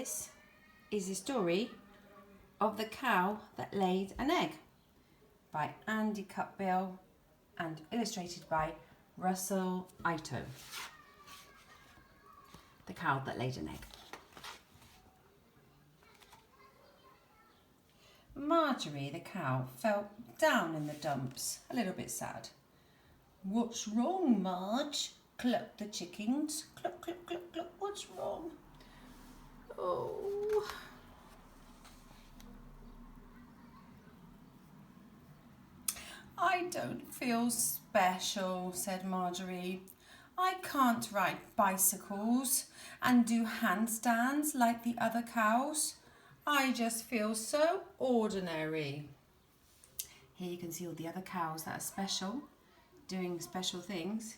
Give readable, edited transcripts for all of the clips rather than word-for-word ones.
This is the story of the cow that laid an egg by Andy Cutbill and illustrated by Russell Ayto. The cow that laid an egg. Marjorie the cow felt down in the dumps, a little bit sad. "What's wrong, Marge?" clucked the chickens. Cluck, cluck, cluck, cluck, what's wrong? Oh. "I don't feel special," said Marjorie. "I can't ride bicycles and do handstands like the other cows. I just feel so ordinary." Here you can see all the other cows that are special, doing special things.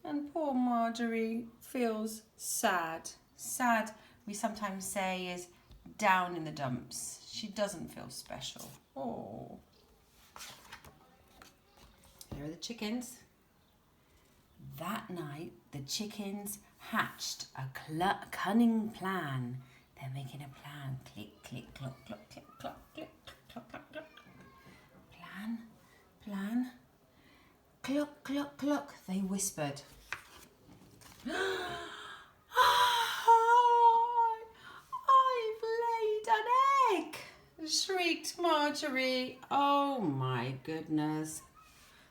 And poor Marjorie feels sad. Sad, we sometimes say, is down in the dumps. She doesn't feel special. Oh. Here are the chickens. That night, the chickens hatched a cunning plan. They're making a plan. Click, click, clock, clock, click, clock, click, clock, clock, clock. Plan. Cluck, cluck, cluck, they whispered. I've laid an egg, shrieked Marjorie. Oh my goodness.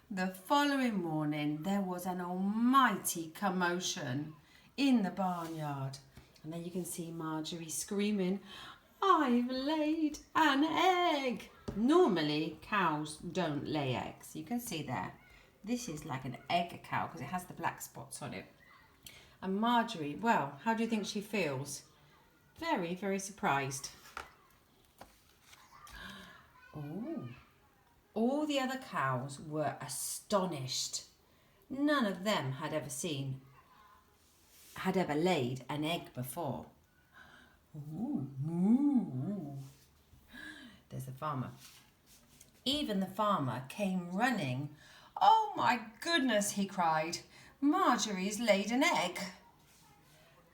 The following morning, there was an almighty commotion in the barnyard. And there you can see Marjorie screaming, "I've laid an egg." Normally, cows don't lay eggs. You can see there. This is like an egg cow because it has the black spots on it. And Marjorie, well, how do you think she feels? Very, very surprised. Oh. All the other cows were astonished. None of them had ever laid an egg before. Ooh, moo. There's the farmer. Even the farmer came running. "Oh my goodness," he cried. "Marjorie's laid an egg."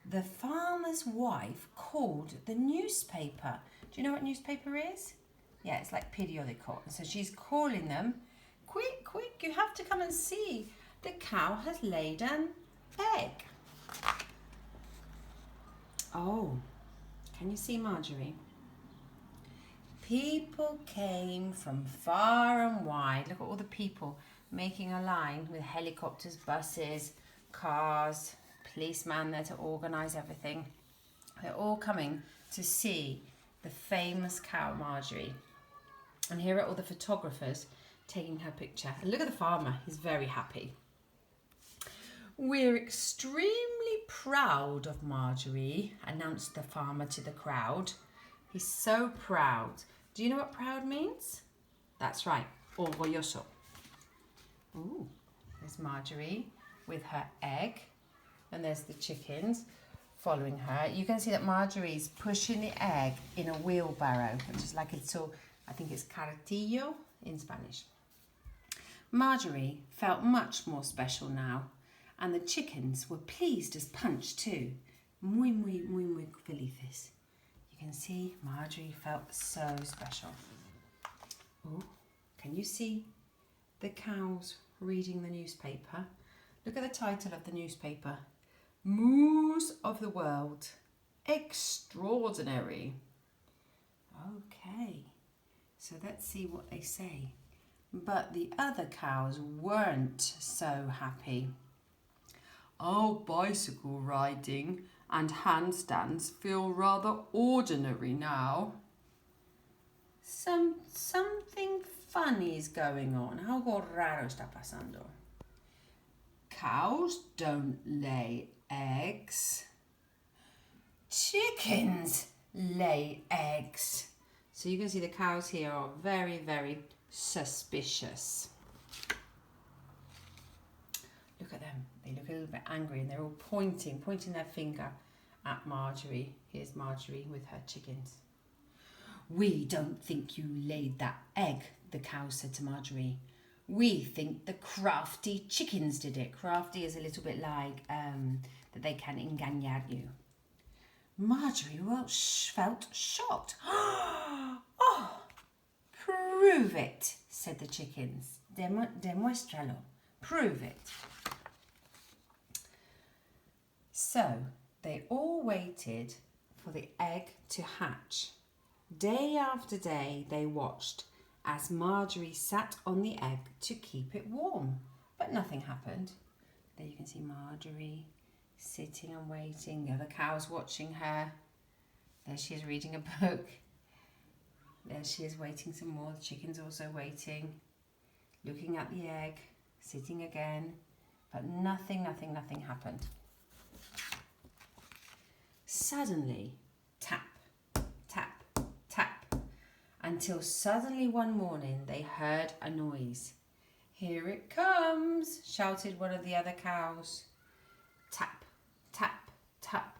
The farmer's wife called the newspaper. Do you know what newspaper is? Yeah, it's like periodico. So she's calling them, "Quick, quick, you have to come and see. The cow has laid an egg." Oh, can you see Marjorie? People came from far and wide. Look at all the people making a line with helicopters, buses, cars, policemen there to organise everything. They're all coming to see the famous cow Marjorie. And here are all the photographers taking her picture. And look at the farmer, he's very happy. "We're extremely proud of Marjorie," announced the farmer to the crowd. He's so proud. Do you know what proud means? That's right, orgulloso. Ooh, there's Marjorie with her egg. And there's the chickens following her. You can see that Marjorie's pushing the egg in a wheelbarrow, which is like it's all, I think it's carretillo in Spanish. Marjorie felt much more special now, and the chickens were pleased as punch too. Muy, muy, muy, muy felices. You can see Marjorie felt so special. Oh, can you see the cows reading the newspaper? Look at the title of the newspaper. "Moose of the World. Extraordinary." Okay, so let's see what they say. But the other cows weren't so happy. "Our bicycle riding and handstands feel rather ordinary now. Something funny's going on. Algo raro está pasando. Cows don't lay eggs. Chickens lay eggs." So you can see the cows here are very, very suspicious. Look at them. They look a little bit angry and they're all pointing their finger at Marjorie. Here's Marjorie with her chickens. "We don't think you laid that egg," the cow said to Marjorie. "We think the crafty chickens did it." Crafty is a little bit like that they can engañar you. Marjorie felt shocked. Oh, prove it, said the chickens. Demuéstralo. Prove it. So they all waited for the egg to hatch. Day after day they watched as Marjorie sat on the egg to keep it warm, but nothing happened. There you can see Marjorie sitting and waiting, the other cows watching her. There she is reading a book. There she is waiting some more. The chicken's also waiting, looking at the egg, sitting again, but nothing happened. Suddenly, tap, tap, tap, until suddenly one morning they heard a noise. Here it comes, shouted one of the other cows. Tap, tap, tap.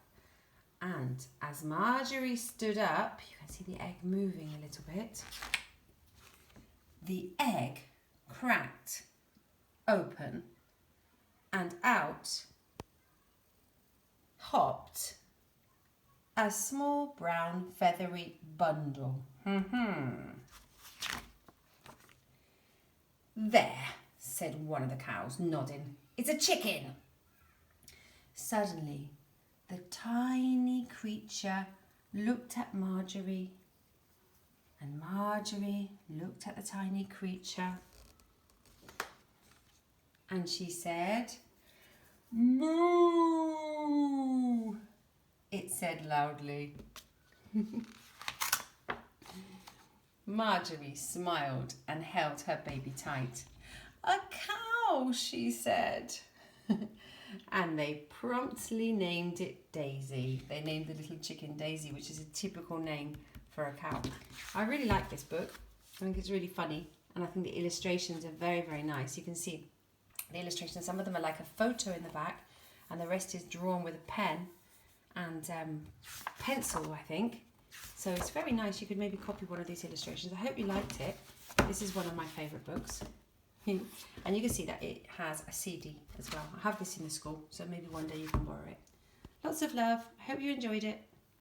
And as Marjorie stood up, you can see the egg moving a little bit. The egg cracked open and out hopped a small brown feathery bundle. There, said one of the cows, nodding. It's a chicken. Suddenly, the tiny creature looked at Marjorie, and Marjorie looked at the tiny creature, and she said, "Moo!" It said loudly. Marjorie smiled and held her baby tight. A cow, she said. And they promptly named it Daisy. They named the little chicken Daisy, which is a typical name for a cow. I really like this book. I think it's really funny, and I think the illustrations are very, very nice. You can see the illustrations. Some of them are like a photo in the back, and the rest is drawn with a pen and pencil, I think. So it's very nice. You could maybe copy one of these illustrations. I hope you liked it. This is one of my favourite books. And you can see that it has a CD as well. I have this in the school, so maybe one day you can borrow it. Lots of love. I hope you enjoyed it.